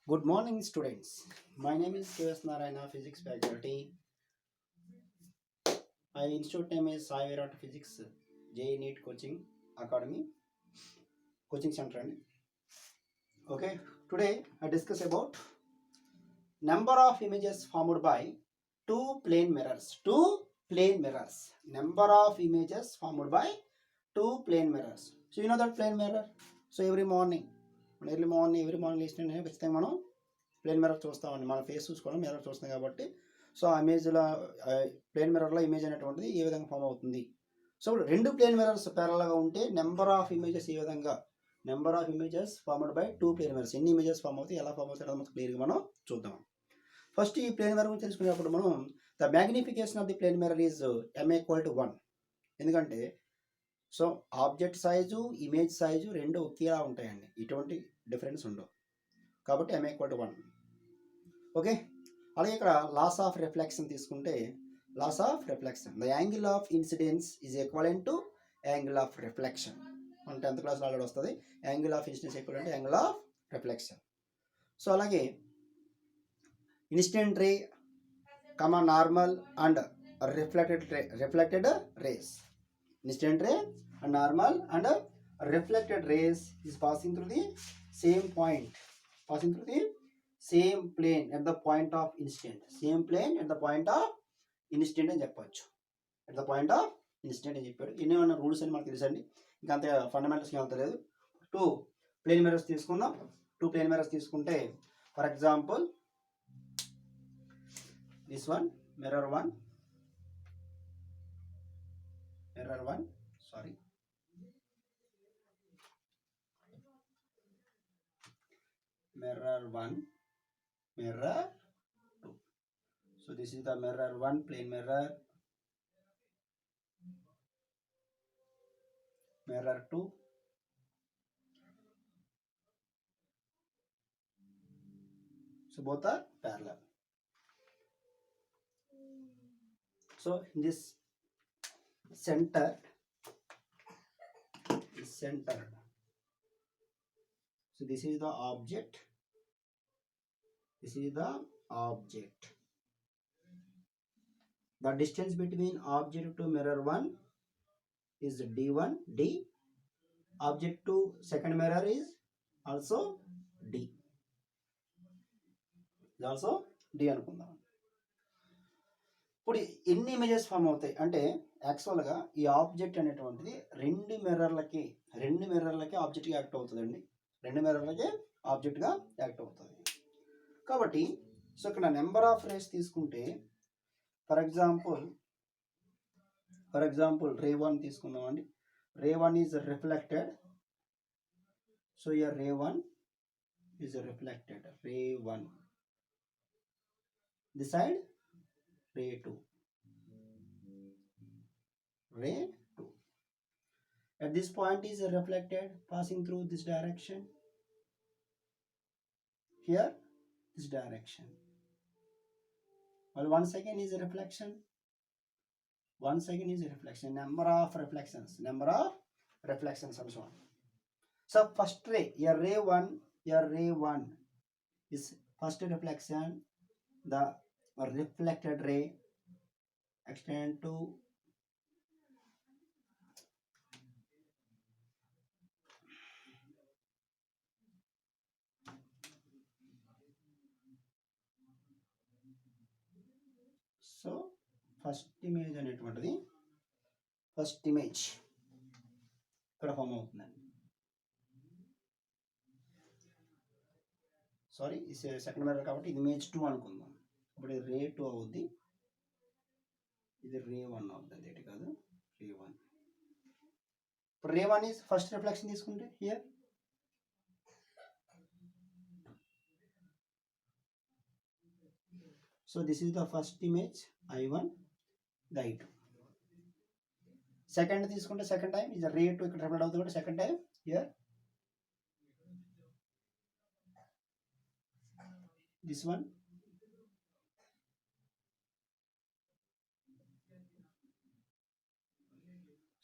Good morning, students. My name is K.S. Narayana, Physics faculty. My institute name is Sai Virat Physics JEE NEET Coaching Academy, Coaching Center. Okay, today I discuss about number of images formed by two plane mirrors. Number of images formed by two plane mirrors. So you know that plane mirror. So every morning లేచిన ఖచ్చితంగా మనం plane mirror చూస్తామండి. మన face చూసుకోవడం mirror చూస్తాం కాబట్టి so ఆ ఇమేజ్లో ప్లేన్ మిర్రర్లో ఇమేజ్ అనేటువంటిది ఏ విధంగా ఫామ్ అవుతుంది. సో రెండు ప్లేన్ మిర్రర్స్ ప్యారల్గా ఉంటే నెంబర్ ఆఫ్ ఇమేజెస్ ఈ విధంగా number of images formed by two plane mirrors ఎన్ని ఇమేజెస్ ఫామ్ అవుతాయి, ఎలా ఫామ్ అవుతాయి మొత్తం క్లియర్గా మనం చూద్దాం. ఫస్ట్ ఈ ప్లేన్ మిర్రర్ గురించి తెలుసుకునేటప్పుడు మనం the magnification of the plane mirror is m=1. ఎందుకంటే so object size image size రెండు ఒకేలా ఉంటాయండి, ఇటువంటి డిఫరెన్స్ ఉండవు కాబట్టి m=1. ఓకే, అలాగే ఇక్కడ లాస్ ఆఫ్ రిఫ్లెక్షన్ తీసుకుంటే laws of reflection the angle of incidence is equivalent to angle of reflection. మన 10th క్లాస్లో ఆల్రెడీ వస్తుంది. Angle of incidence equivalent to angle of reflection. So అలాగే incident ray normal and reflected rays. Incident ray and normal and reflected rays is passing through the same point, passing through the same plane at the point of incident. Same plane at the point of incident అని చెప్పొచ్చు. At the point of incident అని చెప్పాడు. ఎన్ని rules అని మనకు తెలుసండి, ఇంకా అంత ఫండమెంటల్స్గా అంత లేదు. టూ ప్లేన్ మిర్రర్స్ తీసుకుందాం. టూ ప్లేన్ మిర్రర్స్ తీసుకుంటే for example this one mirror 1 mirror 1 mirror 2. So this is the mirror 1 plane mirror, mirror 2. So both are parallel. So in this centered. So this is the object. The distance between object to mirror 1 is d1, d. Object to second mirror is also d. అనుకుందాం. ఇప్పుడు ఎన్ని images form అవుతాయి అంటే యాక్చువల్గా ఈ object అనేటువంటిది రెండు మిర్రర్లకి ఆబ్జెక్ట్గా act అవుతుందండి. రెండు మిర్రర్లకి ఆబ్జెక్ట్గా యాక్ట్ అవుతుంది కాబట్టి సో ఇక్కడ నెంబర్ ఆఫ్ రేస్ తీసుకుంటే ఫర్ ఎగ్జాంపుల్ రే 1 తీసుకుందాం అండి. రే 1 is reflected. So year ray 1 is reflected. Ray 1 this side ray 2. At this point is reflected passing through this direction. Here this direction. Well, once again is a reflection. Number of reflections and so on. So first ray, your ray 1 is first reflection. The reflected ray extend to so first image అనేటువంటిది ఇక్కడ form అవుతుందండి. Sorry second mirror కాబట్టి ఇది image 2 అనుకుందాం. ఇప్పుడు రే 2 అవుద్ది, ఇది రే 1 అవుతుంది. ఏంటి కాదు రే 1. ఇప్పుడు రే 1 ఈజ్ ఫస్ట్ రిఫ్లెక్షన్ తీసుకుంటే here so this is the first image I1, the I2. Second తీసుకుంటే సెకండ్ టైం ఇది రే 2 ఇక్కడ రిఫ్లెక్ట్ అవుతుంది. Second time here this one.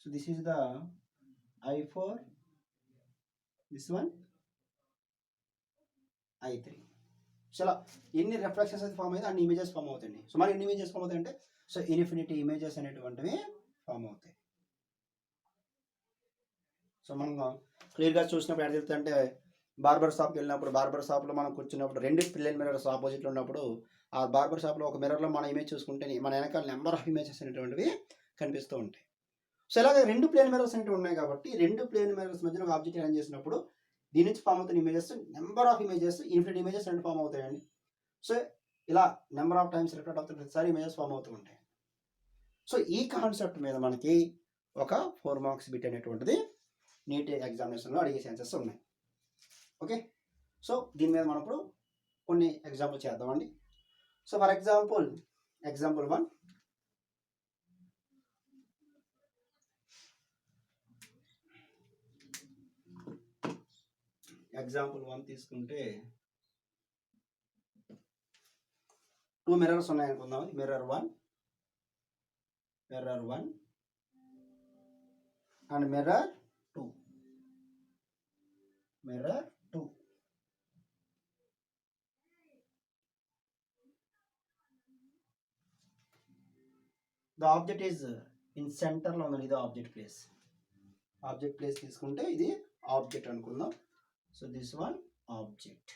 So this is the I4, this one I3. So ఇలా ఎన్ని reflections అయితే form అయితే అన్ని ఇమేజెస్ ఫామ్ అవుతాయండి. సో మరి ఎన్ని ఇమేజెస్ ఫామ్ అవుతాయి అంటే సో ఇన్ఫినిటీ ఇమేజెస్ అనేటువంటివి ఫామ్ అవుతాయి. సో మనం క్లియర్గా చూసినప్పుడు ఎక్కడ చెప్తుందంటే బార్బర్ షాప్కి వెళ్ళినప్పుడు బార్బర్ షాప్లో మనం కూర్చున్నప్పుడు రెండు ప్లేన్ మిర్రర్స్ ఆపోజిట్లో ఉన్నప్పుడు ఆ బార్బర్ షాప్లో ఒక మిర్రర్లో మన ఇమేజ్ చూసుకుంటే మన వెనకాల నెంబర్ ఆఫ్ ఇమేజెస్ అనేటువంటివి కనిపిస్తూ ఉంటాయి. సో ఇలాగ రెండు ప్లేన్ మిర్రర్స్ అనేవి ఉన్నాయి కాబట్టి రెండు ప్లేన్ మిర్రర్స్ మధ్యన ఒక ఆబ్జెక్ట్ అరేంజ్ చేసినప్పుడు దీని నుంచి ఫామ్ అవుతున్న images number of images infinite images రెండు ఫామ్ అవుతాయండి. సో ఇలా నెంబర్ ఆఫ్ టైమ్స్ రిఫ్లెక్ట్ అవుతున్న ప్రతిసారి ఇమేజెస్ ఫామ్ అవుతూ ఉంటాయి. సో ఈ కాన్సెప్ట్ మీద మనకి ఒక 4 మార్క్స్ బిట్ అనేటువంటిది నీట్ ఎగ్జామినేషన్లో అడిగే ఛాన్సెస్ ఉన్నాయి. ఓకే, సో దీని మీద మనం ఇప్పుడు కొన్ని ఎగ్జాంపుల్ చేద్దామండి. సో ఫర్ ఎగ్జాంపుల్ 1 తీసుకుంటే 2 మిర్రర్స్ ఉన్నాయి అనుకుందాం. Mirror 1 and mirror 2. The object is in center లో ఉన్నది. ఇది ఆబ్జెక్ట్ ప్లేస్ తీసుకుంటే ఇది ఆబ్జెక్ట్ అనుకుందాం. So this one object.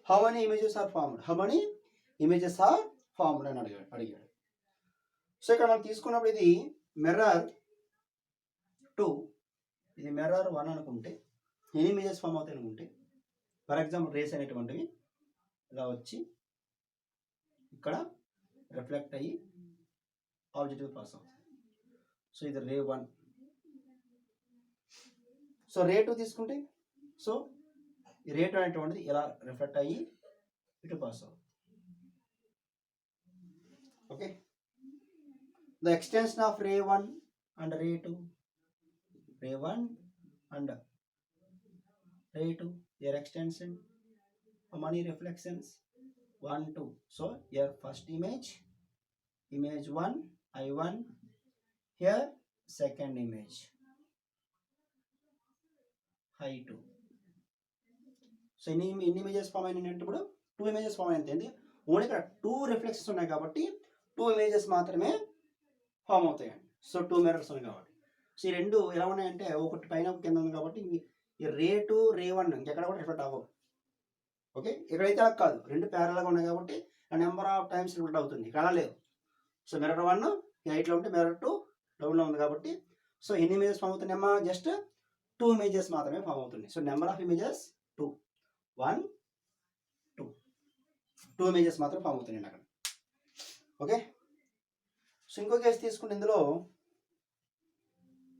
How many images are formed అని అడిగాడు. సో ఇక్కడ మనం తీసుకున్నప్పుడు ఇది మిర్రర్ 2, ఇది మిర్రర్ 1 అనుకుంటే ఎన్ని ఇమేజెస్ ఫామ్ అవుతాయి అనుకుంటే ఫర్ ఎగ్జాంపుల్ రేస్ అనేటువంటివి ఇలా వచ్చి ఇక్కడ రిఫ్లెక్ట్ అయ్యి ఆబ్జెక్ట్ పాస్ అవుతుంది. సో ఇది రే 1. సో రే 2 తీసుకుంటే సో ఈ రే 2 అనేటువంటిది ఇలా రిఫ్లెక్ట్ అయ్యి ఇటు పాస్ అవుతుంది. Okay, the extension of ray 1 and ray 2, ray 1 and ray 2, their extension, how many reflections? 1, 2. So here first image 1, I1, here second image I2. So ఎన్ని ఇమేజెస్ ఫామ్ అయినాయంటే ఇప్పుడు 2 images form అయింది. Only ఇక్కడ 2 reflections ఉన్నాయి కాబట్టి 2 images మాత్రమే form అవుతాయండి. So 2 mirrors ఉన్నాయి కాబట్టి. సో ఈ రెండు ఎలా ఉన్నాయంటే ఒకటి పైన ఒక కింద ఉంది కాబట్టి ఈ రే 2 రే 1 ఇంకెక్కడ కూడా రిఫ్లెక్ట్ అవ్వవు. ఓకే, ఇక్కడైతే అలా కాదు, రెండు ప్యారల్గా ఉన్నాయి కాబట్టి నెంబర్ ఆఫ్ టైమ్స్ రిఫ్లెక్ట్ అవుతుంది. ఇక్కడ అలా లేవు. సో మిర్రర్ 1 హైట్లో ఉంటే మిర్రర్ 2 డౌన్లో ఉంది కాబట్టి సో ఎన్ని ఇమేజెస్ ఫామ్ అవుతున్నాయమ్మా? జస్ట్ 2 ఇమేజెస్ మాత్రమే ఫామ్ అవుతుంది. So number of images 2, 1, 2 images మాత్రం ఫామ్ అవుతున్నాయండి అక్కడ. ఓకే, సో ఇంకో కేసు తీసుకుంటే ఇందులో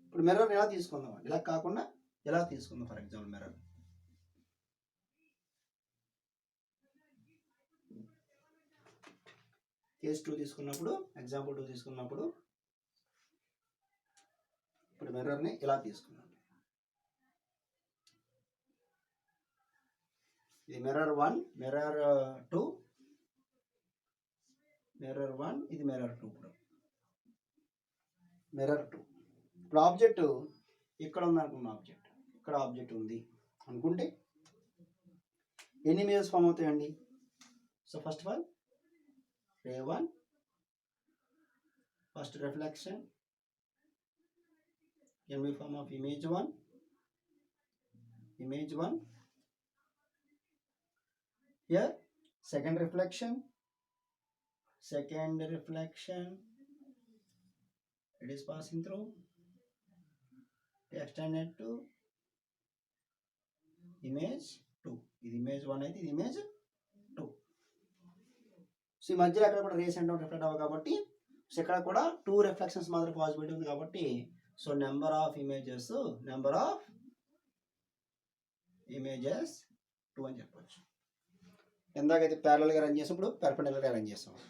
ఇప్పుడు మిర్రర్ ఎలా తీసుకుందాం, ఇలా కాకుండా ఎలా తీసుకుందాం. ఫర్ ఎగ్జాంపుల్ మిర్రర్ కేస్ 2 తీసుకున్నప్పుడు, ఎగ్జాంపుల్ 2 తీసుకున్నప్పుడు ఇప్పుడు మిర్రర్ని ఇలా తీసుకున్నాం. ఇది మిర్రర్ 1, మిర్రర్ 2, మిర్రర్ 1, ఇది మిర్రర్ 2. ఇప్పుడు మిర్రర్ 2 ఇప్పుడు ఆబ్జెక్ట్ ఇక్కడ ఉంది అనుకున్న ఆబ్జెక్ట్ ఇక్కడ ఆబ్జెక్ట్ ఉంది అనుకుంటే ఎన్ని ఇమేజెస్ ఫామ్ అవుతాయండి? So first of all ray 1 first reflection can be form of image 1, here second reflection, it is passing through, extended to image 2. ఇది image 1 అయితే ఇది image 2. సో ఈ మధ్యలో అక్కడ కూడా రేస్ అండ్ రిఫ్లెక్ట్ అవ్వ కాబట్టి సో ఇక్కడ కూడా 2 రిఫ్లెక్షన్స్ మాత్రం పాసిబిలిటీ ఉంది కాబట్టి సో నెంబర్ ఆఫ్ ఇమేజెస్ 2 అని చెప్పచ్చు. ఎందాకైతే ప్యారలల్గా అరేంజ్ చేసినప్పుడు పెర్పెండిక్యులర్గా అరేంజ్ చేస్తాం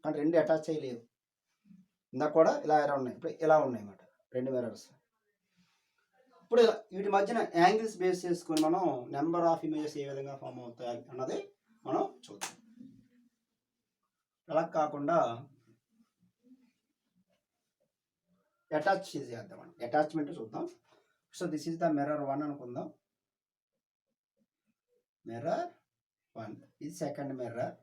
కానీ రెండు అటాచ్ చేయలేదు. ఇందాక కూడా ఇలా ఉన్నాయి, ఇప్పుడు ఇలా ఉన్నాయి అన్నమాట రెండు మిర్రర్స్. ఇప్పుడు వీటి మధ్యన యాంగిల్స్ బేస్ చేసుకొని మనం నెంబర్ ఆఫ్ ఇమేజెస్ ఏ విధంగా ఫామ్ అవుతాయి అన్నది మనం చూద్దాం. అలా కాకుండా అటాచ్ చేద్దామండి, అటాచ్మెంట్ చూద్దాం. So this is the mirror 1 అనుకుందాం. మిర్రర్ 1 ఇది సెకండ్ మిర్రర్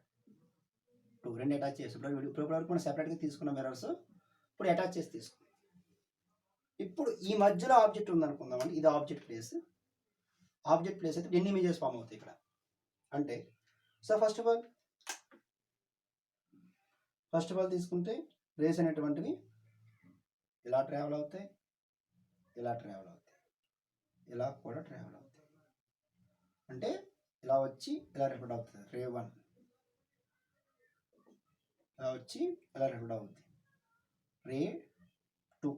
2 రెండు అటాచ్ చేసి ఇప్పుడు వరకు మనం సెపరేట్గా తీసుకున్న మిర్రర్స్ ఇప్పుడు అటాచ్ చేసి తీసుకున్నాం. ఇప్పుడు ఈ మధ్యలో ఆబ్జెక్ట్ ఉందనుకుందామండి. ఇది ఆబ్జెక్ట్ ప్లేస్. ఆబ్జెక్ట్ ప్లేస్ అయితే ఎన్ని ఇమేజెస్ ఫామ్ అవుతాయి ఇక్కడ అంటే, సో ఫస్ట్ ఆఫ్ ఆల్ తీసుకుంటే రేస్ అనేటువంటివి ఇలా ట్రావెల్ అవుతాయి, ఇలా ట్రావెల్ అవుతాయి, ఇలా కూడా ట్రావెల్ అవుతాయి. అంటే ఇలా వచ్చి ఇలా రిపీట్ అవుతుంది. రే 1 ఇలా వచ్చి ఇలా రిపీట్ అవుతుంది. రే 2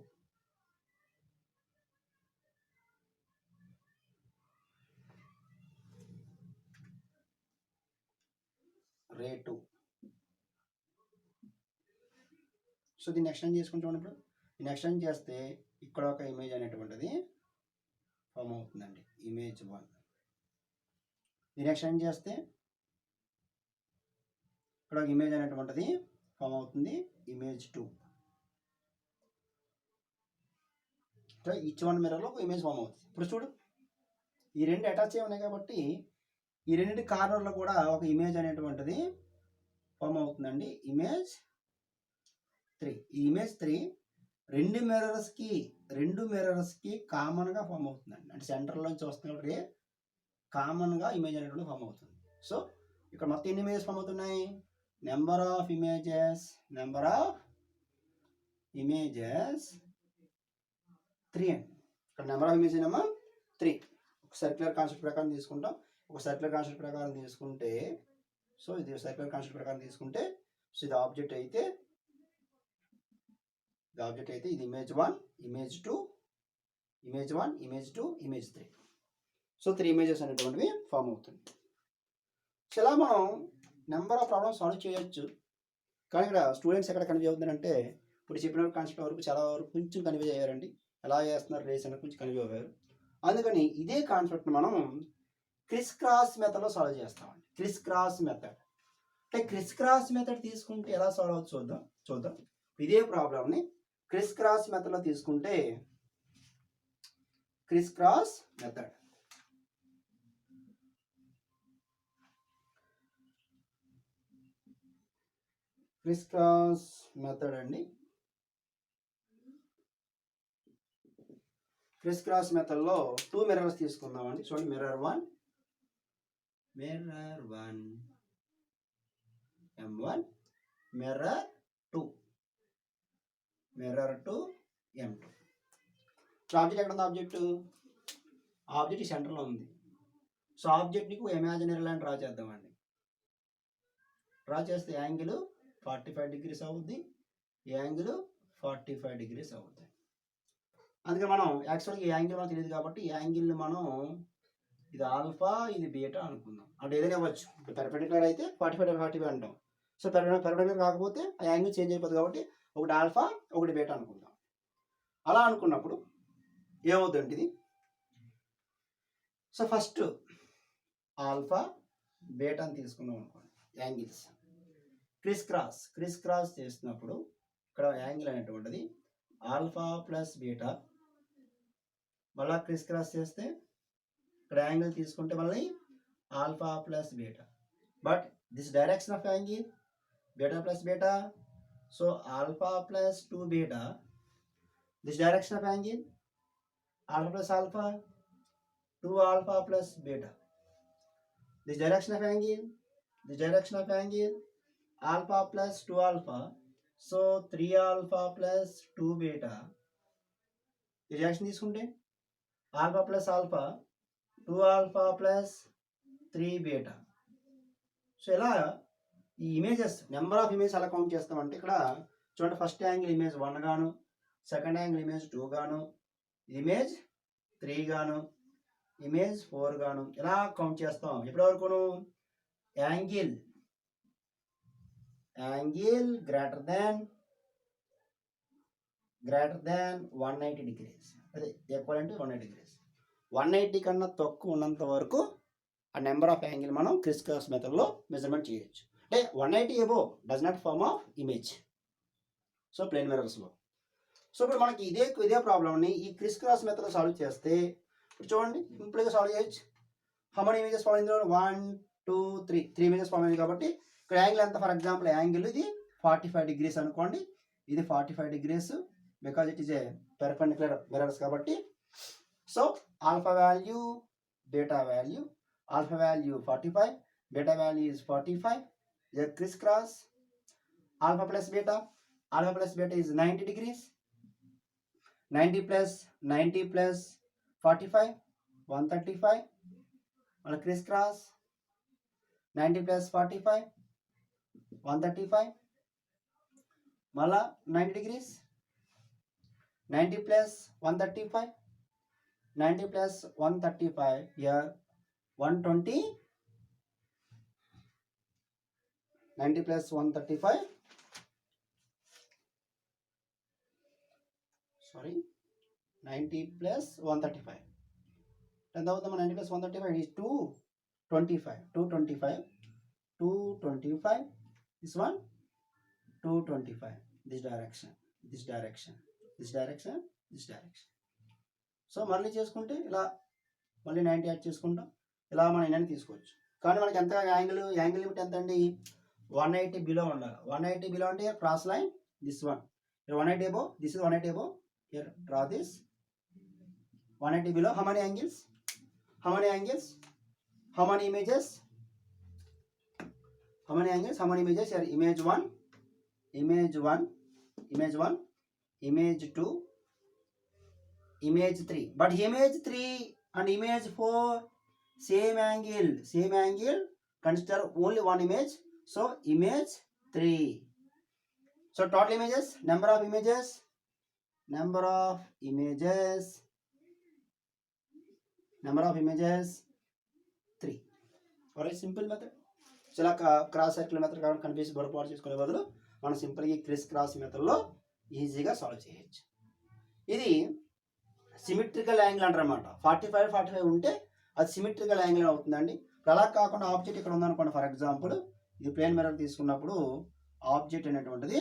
రే 2. సో దీన్ని ఎక్స్టెండ్ చేసుకుంటాం. ఇప్పుడు దీన్ని ఎక్స్టెండ్ చేస్తే ఇక్కడ ఒక ఇమేజ్ అనేటువంటిది ఫామ్ అవుతుందండి, ఇమేజ్ 1. దీన్ని ఎక్స్టెండ్ చేస్తే ఇక్కడ ఒక ఇమేజ్ అనేటువంటిది ఫామ్ అవుతుంది, ఇమేజ్ 2. ఈచ్ వన్ మిర్రర్లో ఒక ఇమేజ్ ఫామ్ అవుతుంది. ఇప్పుడు చూడు, ఈ రెండు అటాచ్ అయి ఉన్నాయి కాబట్టి ఈ రెండింటి కార్నర్లో కూడా ఒక ఇమేజ్ అనేటువంటిది ఫామ్ అవుతుందండి, ఇమేజ్ 3. ఈ ఇమేజ్ 3 రెండు మిర్రర్స్కి కామన్గా ఫామ్ అవుతుందండి. అంటే సెంటర్లోంచి వస్తున్నప్పుడు కామన్గా ఇమేజ్ అనేటువంటి ఫామ్ అవుతుంది. సో ఇక్కడ మొత్తం ఎన్ని ఇమేజెస్ ఫామ్ అవుతున్నాయి? నెంబర్ ఆఫ్ ఇమేజెస్ 3 అండి. ఇక్కడ నెంబర్ ఆఫ్ ఇమేజెస్ ఏమో 3. ఒక సర్క్యులర్ కాన్సెప్ట్ ప్రకారం తీసుకుంటాం. ఒక సర్క్యులర్ కాన్సెప్ట్ ప్రకారం తీసుకుంటే, సో ఇది సర్క్యులర్ కాన్సెప్ట్ ప్రకారం తీసుకుంటే, సో ఇది ఆబ్జెక్ట్ అయితే ఇది image 1, image 2, image 1, image 2, image 3. So 3 images అనేటువంటివి ఫామ్ అవుతుంది. సో ఇలా మనం నెంబర్ ఆఫ్ ప్రాబ్లమ్స్ సాల్వ్ చేయొచ్చు. కానీ ఇక్కడ స్టూడెంట్స్ ఎక్కడ కన్ఫ్యూజ్ అవుతుందంటే, ఇప్పుడు చెప్పిన కాన్సెప్ట్ వరకు చాలా వరకు కొంచెం కన్ఫ్యూజ్ అయ్యారండి. ఎలా చేస్తున్నారు రేస్ అనేది కొంచెం కన్ఫ్యూజ్ అయ్యారు. అందుకని ఇదే కాన్సెప్ట్ మనం క్రిస్ క్రాస్ మెథడ్లో సాల్వ్ చేస్తామండి. క్రిస్ క్రాస్ మెథడ్ అంటే క్రిస్ క్రాస్ మెథడ్ తీసుకుంటే ఎలా సాల్వ్ అవుతుందో చూద్దాం. ఇదే ప్రాబ్లమ్ని క్రిస్ క్రాస్ మెథడ్లో తీసుకుంటే, క్రిస్ క్రాస్ మెథడ్ అండి. క్రిస్ క్రాస్ మెథడ్లో 2 మిర్రర్స్ తీసుకుందామండి. చూడండి, mirror 1 M1, mirror 2 M2. Object ఎక్కడ ఉంది? ఆబ్జెక్ట్ ఈ సెంటర్లో ఉంది. సో ఆబ్జెక్ట్ని ఇమాజినరీ లైన్ డ్రా చేద్దామండి. డ్రా చేస్తే యాంగిల్ 45 degrees అవుద్ది, ఈ యాంగిల్ 45 degrees అవుద్ది. అందుకే మనం యాక్చువల్గా ఈ యాంగిల్ మనకు తెలియదు కాబట్టి ఈ యాంగిల్ని మనం ఇది ఆల్ఫా, ఇది బీటా అనుకుందాం. అంటే ఏదైనా ఇవ్వచ్చు. పెర్పెండిక్యులర్ అయితే 45 అంటాం. సో పెర్పెండిక్యులర్ కాకపోతే ఆ యాంగిల్ చేంజ్ అయిపోతుంది కాబట్టి ఒకటి ఆల్ఫా, ఒకటి బీటా అనుకుందాం. అలా అనుకున్నప్పుడు ఏమవుతుందంటే ఇది, సో ఫస్ట్ ఆల్ఫా బీటా అని తీసుకున్నాం అనుకోండి. యాంగిల్స్ క్రిస్ క్రాస్ చేస్తున్నప్పుడు ఇక్కడ యాంగిల్ అనేటువంటిది ఆల్ఫా ప్లస్ బీటా. మళ్ళీ క్రిస్ క్రాస్ చేస్తే ఇక్కడ యాంగిల్ తీసుకుంటే మళ్ళీ alpha plus beta. But this direction of angle beta plus beta, so alpha plus 2 beta. This direction of angle alpha plus alpha, 2 alpha plus beta. This direction of angle alpha plus 2 alpha, so 3 alpha plus 2 beta. ఈ reaction తీసుకుంటే alpha plus alpha, 2 alpha plus 3 beta. So ఇలా ఈ images number of image ఎలా count చేస్తామంటే, ఇక్కడ చూడండి, first angle image 1 గాను, second angle image 2 గాను, ఇమేజ్ 3 గాను, ఇమేజ్ 4 గాను ఇలా కౌంట్ చేస్తాం. ఎప్పటి వరకును? యాంగిల్ గ్రేటర్ దాన్ 180 degrees, అదే ఈక్వల్ టు 180 degrees. 180 కన్నా తక్కువ ఉన్నంత వరకు ఆ నెంబర్ ఆఫ్ యాంగిల్ మనం క్రిస్ క్రాస్ మెథడ్లో మెజర్మెంట్ చేయొచ్చు. అంటే 180 above does not form of image. So plane మిర్రర్స్లో సో ఇప్పుడు మనకి ఇదే ప్రాబ్లమ్ని ఈ క్రిస్ క్రాస్ మెథడ్లో సాల్వ్ చేస్తే ఇప్పుడు చూడండి సింపుల్గా సాల్వ్ చేయొచ్చు. హౌ మెనీ ఇమేజెస్ ఫామ్ ఇందులో 1 2 3 ఇమేజెస్ ఫామ్ అయింది కాబట్టి ఇక్కడ యాంగిల్ ఎంత, ఫర్ ఎగ్జాంపుల్ యాంగిల్ ఇది 45 degrees అనుకోండి, ఇది 45 degrees because it is a perpendicular mirrors కాబట్టి. So alpha value beta value, alpha value 45, beta value is 45. The crisscross alpha plus beta is 90 degrees. 90 plus 45 135. And crisscross 90 plus 45 135. Mala 90 degrees. 90 plus 135. 90 plus 135 here 120. 90 plus 135, sorry, 90 plus 135. 90 plus 135 is 225. 225. This one 225. This direction. So మళ్ళీ చేసుకుంటే ఇలా మళ్ళీ 90 add చేసుకుంటాం, ఇలా మనం ఎన్ని తీసుకోవచ్చు. కానీ మనకి ఎంత యాంగిల్ లిమిట్ ఎంత అండి, 180 బిలో ఉండాలి. 180 బిలో అంటే cross line this one, 180 above, this is 180 above, here draw this 180 below. How many angles, how many images, how many images here, image 1, image 2, image 3. But image 3 and image 4 same angle, consider only one image. So image 3. So total images, number of images 3. Alright, simple method. So ఇలా cross circle method కాకుండా confuse పొరపాటు చేసుకునే బదులు మనం సింపుల్గా ఈ Chris cross మెథడ్లో ఈజీగా సాల్వ్ చేయొచ్చు. ఇది సిమెట్రికల్ యాంగిల్ అంటారన్నమాట. 45 ఉంటే అది సిమెట్రికల్ యాంగిల్ అవుతుందండి. అలా కాకుండా ఆబ్జెక్ట్ ఇక్కడ ఉందనుకోండి, ఫర్ ఎగ్జాంపుల్ ఇది ప్లేన్ మిర్రర్ తీసుకున్నప్పుడు ఆబ్జెక్ట్ అనేటువంటిది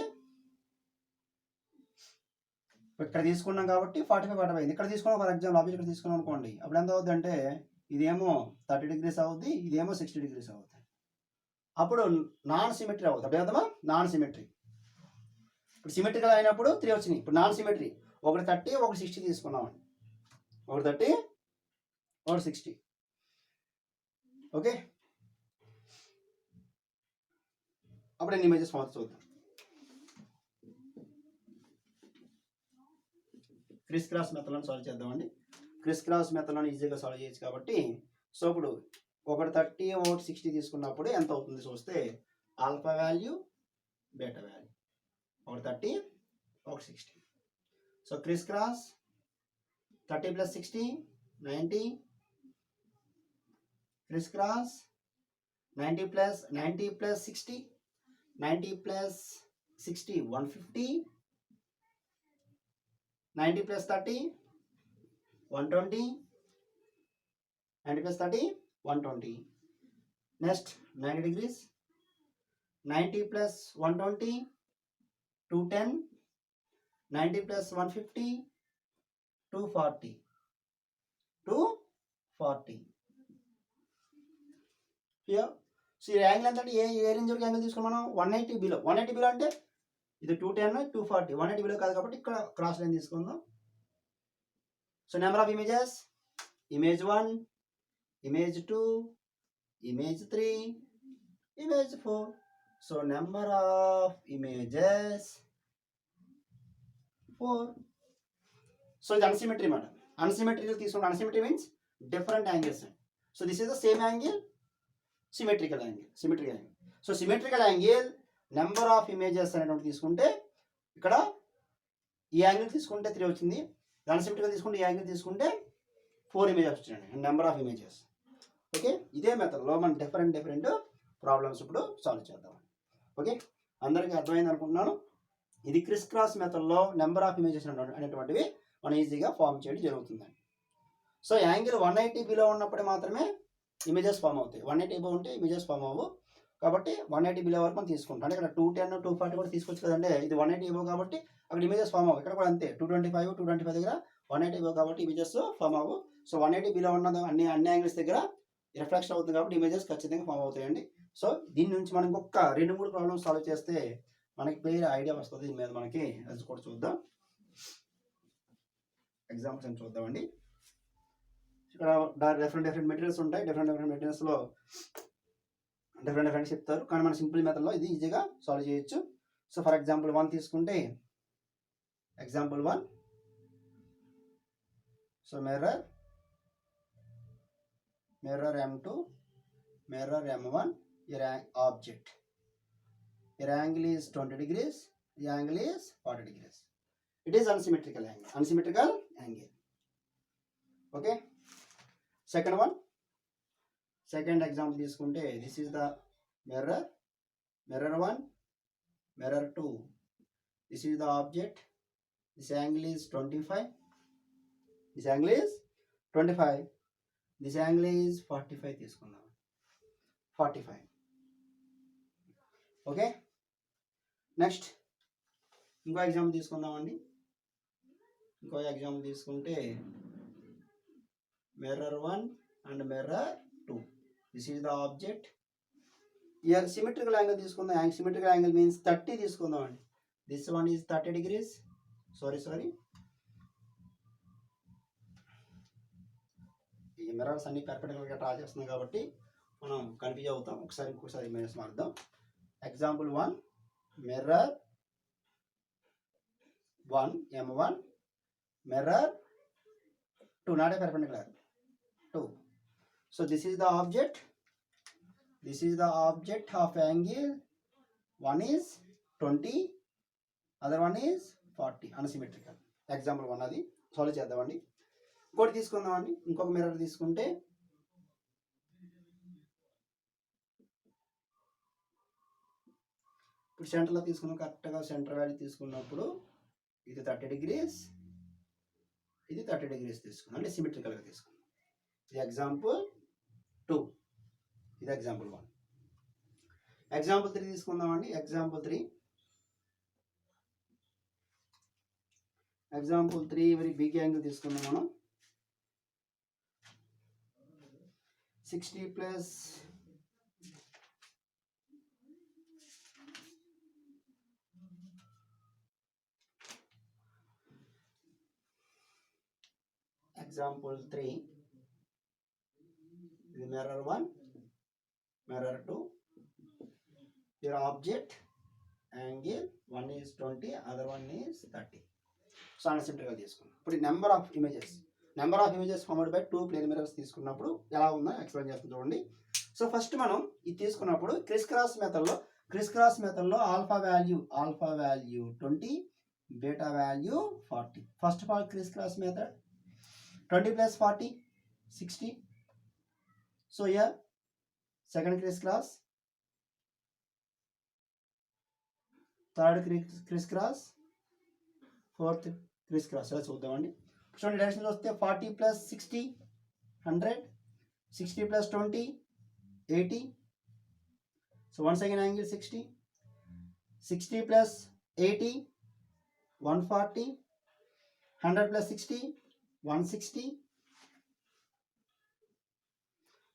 ఇక్కడ తీసుకున్నాం కాబట్టి 45 అయింది. ఇక్కడ తీసుకున్నాం ఫర్ ఎగ్జాంపుల్ ఆబ్జెక్ట్ ఇక్కడ తీసుకున్నాం అనుకోండి, అప్పుడు ఎంత అవుద్ది అంటే ఇదేమో 30 degrees అవుద్ది, ఇదేమో 60 degrees అవుతుంది. అప్పుడు నాన్ సిమెట్రీ అవుతుంది. అప్పుడు ఏమవుతుందా, నాన్ సిమెట్రీ. ఇప్పుడు సిమెట్రికల్ అయినప్పుడు 3 వచ్చినాయి. ఇప్పుడు నాన్ సిమెట్రీ, ఒకటి 30 ఒకటి 60 తీసుకున్నామండి, ఒకటి 30 ఒకటి 60. ఓకే, అప్పుడు ఎన్ని ఇమేజెస్ ఫామ్ చూద్దాం. క్రిస్ క్రాస్ మెథడ్లను సాల్వ్ చేద్దామండి. క్రిస్ క్రాస్ మెథడ్లను ఈజీగా సాల్వ్ చేయొచ్చు కాబట్టి. సో ఇప్పుడు ఒకటి 30 ఒకటి 60 తీసుకున్నప్పుడు ఎంత అవుతుంది చూస్తే ఆల్ఫా వాల్యూ బీటా వాల్యూ, ఒకటి 30 ఒకటి 60. So criss cross 30 plus 60 90, criss cross 90 plus 60, 90 plus 60 150, 90 plus 30 120, 90 plus 30 120. Next 90 degrees, 90 plus 120 210, 90 plus 150 240. Here so ఈ యాంగిల్ ఎంత అంటే ఏ రేంజ్ వరకు యాంగిల్ తీసుకుని మనం 180 బిలో. 180 బిలో అంటే ఇది 210 240. 180 బిలో కాదు కాబట్టి ఇక్కడ క్రాస్ లైన్ తీసుకుందాం. So number of images, image 1, image 2, image 3, image 4. So number of images 4. So ఇది అన్సిమెట్రీ మాట. అన్సిమెట్రీ తీసుకుంటే unsymmetry means different angles. So this is the same angle, symmetrical angle. So symmetrical angle number of images అనేటువంటి తీసుకుంటే ఇక్కడ ఈ angle తీసుకుంటే 3 వచ్చింది, unsymmetrical తీసుకుంటే ఈ యాంగిల్ తీసుకుంటే 4 ఇమేజెస్ వచ్చినాయి, నెంబర్ ఆఫ్ ఇమేజెస్. ఓకే, ఇదే మెథడ్లో మనం డిఫరెంట్ ప్రాబ్లమ్స్ ఇప్పుడు సాల్వ్ చేద్దాం. ఓకే, అందరికీ అర్థమైంది అనుకుంటున్నాను. ఇది క్రిస్ క్రాస్ మెథడ్లో నెంబర్ ఆఫ్ ఇమేజెస్ అనేటువంటివి మనం ఈజీగా ఫామ్ చేయడం జరుగుతుందండి. సో యాంగిల్ 180 బిలో ఉన్నప్పుడు మాత్రమే ఇమేజెస్ ఫామ్ అవుతాయి. 180 అబౌవ్ ఉంటే ఇమేజెస్ ఫామ్ అవ్వవు. కాబట్టి 180 బిలో వరకు మనం తీసుకుంటాం. అంటే ఇక్కడ 210 240 కూడా తీసుకోవచ్చు కదండి. ఇది 180 ఇవ్వవు కాబట్టి అక్కడ ఇమేజెస్ ఫామ్ అవ్వవు. ఇక్కడ కూడా అంతే 225 దగ్గర 180 ఇవ్వవు కాబట్టి ఇమేజెస్ ఫామ్ అవ్వవు. సో 180 బిలో ఉన్న అన్ని యాంగిల్స్ దగ్గర రిఫ్లెక్షన్ అవుతుంది కాబట్టి ఇమేజెస్ ఖచ్చితంగా ఫామ్ అవుతాయండి. సో దీని నుంచి మనం ఇంకొక 2-3 ప్రాబ్లమ్స్ సాల్వ్ చేస్తే మనకి క్లియర్ ఐడియా వస్తుంది. దీని మీద మనకి అది కూడా చూద్దాం. ఎగ్జాంపుల్స్ అని చూద్దామండి. ఇక్కడ డిఫరెంట్ మెటీరియల్స్ ఉంటాయి. డిఫరెంట్ మెటీరియల్స్లో డిఫరెంట్ చెప్తారు. కానీ మన సింపుల్ మెథడ్లో ఇది ఈజీగా సాల్వ్ చేయొచ్చు. సో ఫర్ ఎగ్జాంపుల్ 1 తీసుకుంటే example 1. So mirror M2, mirror M1, your object. Your angle is 20 degrees, the angle is 40 degrees. It is unsymmetrical angle. Okay. Second one. Second example తీసుకుంటే this is the mirror 1, mirror 2. This is the object. This angle is 25. This angle is 25. This angle is 45 తీసుకుందాం. 45. Okay. Next ఇంకో example తీసుకుందామండి. ఇంకో example తీసుకుంటే mirror 1 and mirror 2. This is the object. Here symmetrical angle తీసుకుందాం. Symmetrical angle means 30 తీసుకుందామండి. This one is 30 degrees. Sorry. ఈ mirrors అన్ని పర్పెండిక్యులర్గా డ్రా చేస్తున్నాం కాబట్టి మనం కన్ఫ్యూజ్ అవుతాం. ఇంకోసారి ఇమేజెస్ మారుద్దాం. Example 1 mirror 1 M1, mirror 2, not a perpendicular 2. So this is the object of angle. One is 20, other one is 40, unsymmetrical. Example 1 అది సాల్వ్ చేద్దామండి. ఇంకోటి తీసుకుందామండి. ఇంకొక మిర్రర్ తీసుకుంటే ఇప్పుడు సెంటర్లో తీసుకున్నాం. కరెక్ట్గా సెంటర్ వాల్యూ తీసుకున్నప్పుడు ఇది 30 degrees, ఇది 30 degrees తీసుకున్నాం. అంటే సిమెట్రికల్గా తీసుకున్నాం. ఇది ఎగ్జాంపుల్ 2, ఇది ఎగ్జాంపుల్ 1. ఎగ్జాంపుల్ 3 తీసుకుందామండి. ఎగ్జాంపుల్ 3 వెరీ బిగ్ యాంగిల్ తీసుకుందాం మనం. 60 plus example 3. The mirror 1, mirror 2. Your object angle, one is 20, other one is 30. So unsymmetrical తీసుకున్నాం. ఇప్పుడు number of images formed by 2 plane mirrors తీసుకున్నప్పుడు ఎలా ఉందో ఎక్స్ప్లెయిన్ చేస్తాం చూడండి. సో ఫస్ట్ మనం ఇది తీసుకున్నప్పుడు క్రిస్ క్రాస్ మెథడ్లో alpha value 20, beta value 40. First of all criss cross method 20 plus 40 60. So here second criss cross, third criss cross, fourth criss cross. ఇలా చూద్దామండి. చూడండి డైరెక్షన్లో వస్తే 40 plus 60 100, 60 plus 20 80. So once again angle 60, 60 plus 80 140, 100 plus 60 160.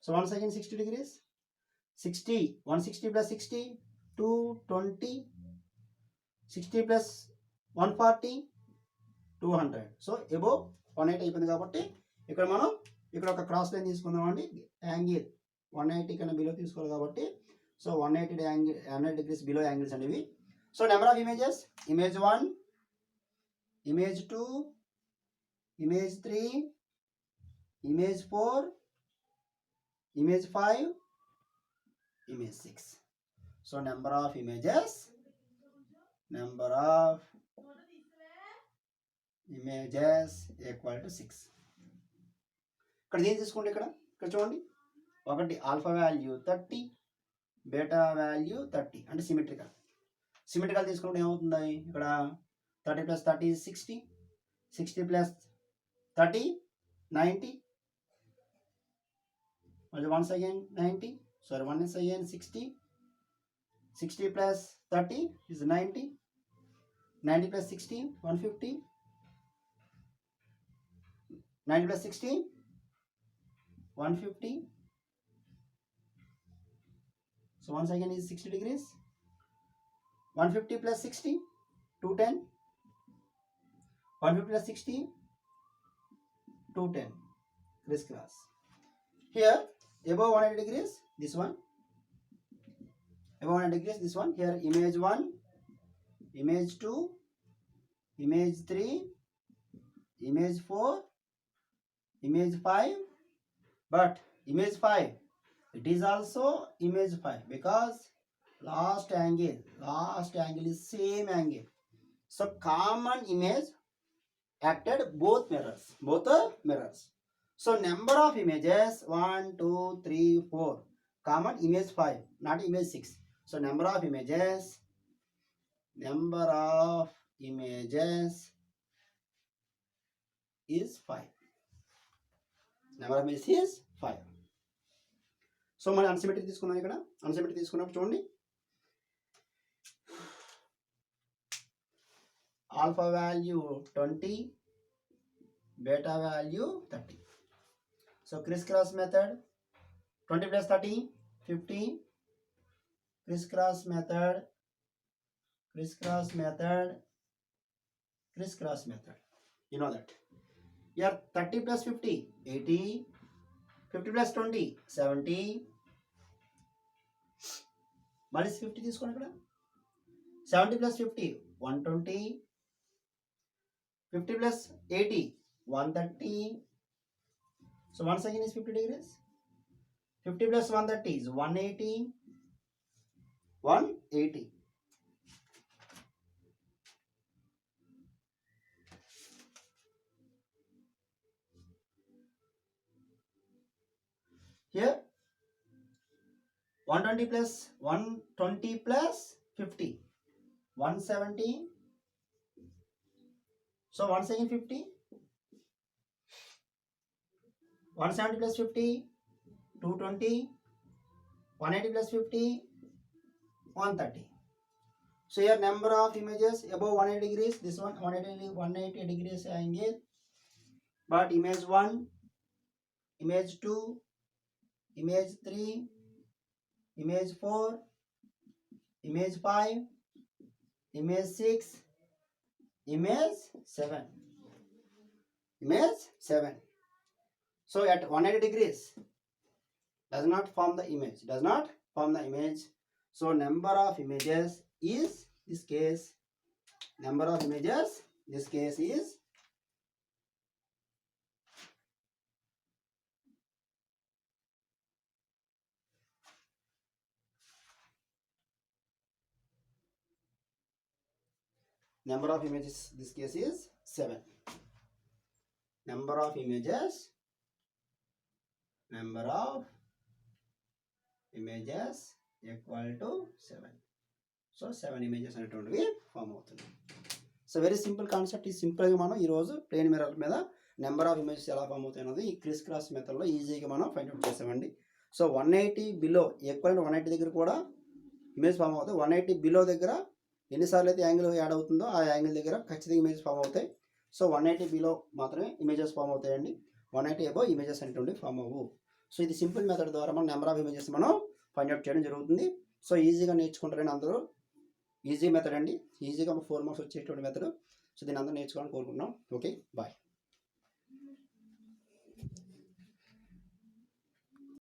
So once again 60 degrees. 160 plus 60 220, 60 plus 140 200. So above 180 అయిపోయింది కాబట్టి ఇక్కడ మనం ఒక క్రాస్ లైన్ తీసుకుందామండి. యాంగిల్ 180 కన్నా బిలో తీసుకోవాలి కాబట్టి సో 180 డిగ్రీస్ బిలో యాంగిల్స్ అనేవి. So number of images, image 1, image 2, image 3, image 4, image 5, image 6. So number of images equal to 6. ఇక్కడ ఏం తీసుకుంటే ఇక్కడ చూడండి. ఒకటి ఆల్ఫా వాల్యూ 30, బీటా వాల్యూ 30 అంటే సిమెట్రికల్ తీసుకుంటే ఏమవుతుంది? ఇక్కడ 30 plus 30 is 60, 60 plus 30 90, once again 90, sorry once again 60, 60 plus 30 is 90. 90 plus 60, 150. 90 plus 60, 150. So once again is 60 degrees. 150 plus 60, 210. 150 plus 60, 210. Crisscross. Here above 180 degrees, this one. Above 180 degrees, this one. Here image 1, image 2, image 3, image 4, image 5. But image 5, it is also image 5 because last angle is same angle. So common image acted both mirrors. So number of images 1, 2, 3, 4. Common image 5, not image 6. So number of images is 5. Number of images is 5. So మనం అన్సిమెట్రిక్ తీసుకున్నాం. ఇక్కడ అన్సిమెట్రిక్ తీసుకున్నప్పుడు చూడండి, alpha value 20, beta value 30. So criss cross method 20 plus 30, 50. Criss cross method. You know that. Here 30 plus 50, 80. 50 plus 20, 70. Minus 50 తీసుకోండి ఇక్కడ. 70 plus 50, 120. 50 plus 80, 130. So once again is 50 degrees. 50 plus 130 is 180. 180. Here 120 plus 50, 170. So once again 50. 170 plus 50, 220. 180 plus 50, 130. So here number of images above 180 degrees. This one 180 degrees angle. But image 1, image 2, image 3, image 4, image 5, image 6, image 7. Image 7. So at 180 degrees does not form the image. So number of images is this case. Is number of images. This case is 7. Number of images equal to 7. So 7 images అనేటువంటివి form అవుతుంది. So very simple concept. ఈ సింపుల్గా మనం ఈరోజు plane mirror మీద number of images ఎలా form అవుతాయి అన్నది ఈ క్రిస్ క్రాస్ మెథడ్లో ఈజీగా మనం ఫైండ్ అవుట్ చేసామండి. సో 180 బిలో ఈక్వల్ టు 180 దగ్గర కూడా ఇమేజ్ ఫామ్ అవుతాయి. 180 బిలో దగ్గర ఎన్నిసార్లు అయితే యాంగిల్ యాడ్ అవుతుందో ఆ యాంగిల్ దగ్గర ఖచ్చితంగా ఇమేజెస్ ఫామ్ అవుతాయి. సో 180 బిలో మాత్రమే ఇమేజెస్ ఫామ్ అవుతాయండి. 180 అబోవ్ ఇమేజెస్ అనేటువంటి ఫామ్ అవ్వవు. సో ఇది సింపుల్ మెథడ్ ద్వారా మనం నెంబర్ ఆఫ్ ఇమేజెస్ మనం ఫైండ్ అవుట్ చేయడం జరుగుతుంది. సో ఈజీగా నేర్చుకుంటారని అందరూ. ఈజీ మెథడ్ అండి, ఈజీగా 4 మార్క్స్ వచ్చేటువంటి మెథడ్. సో దీన్ని అందరూ నేర్చుకోవాలని కోరుకుంటున్నాం. Okay, bye.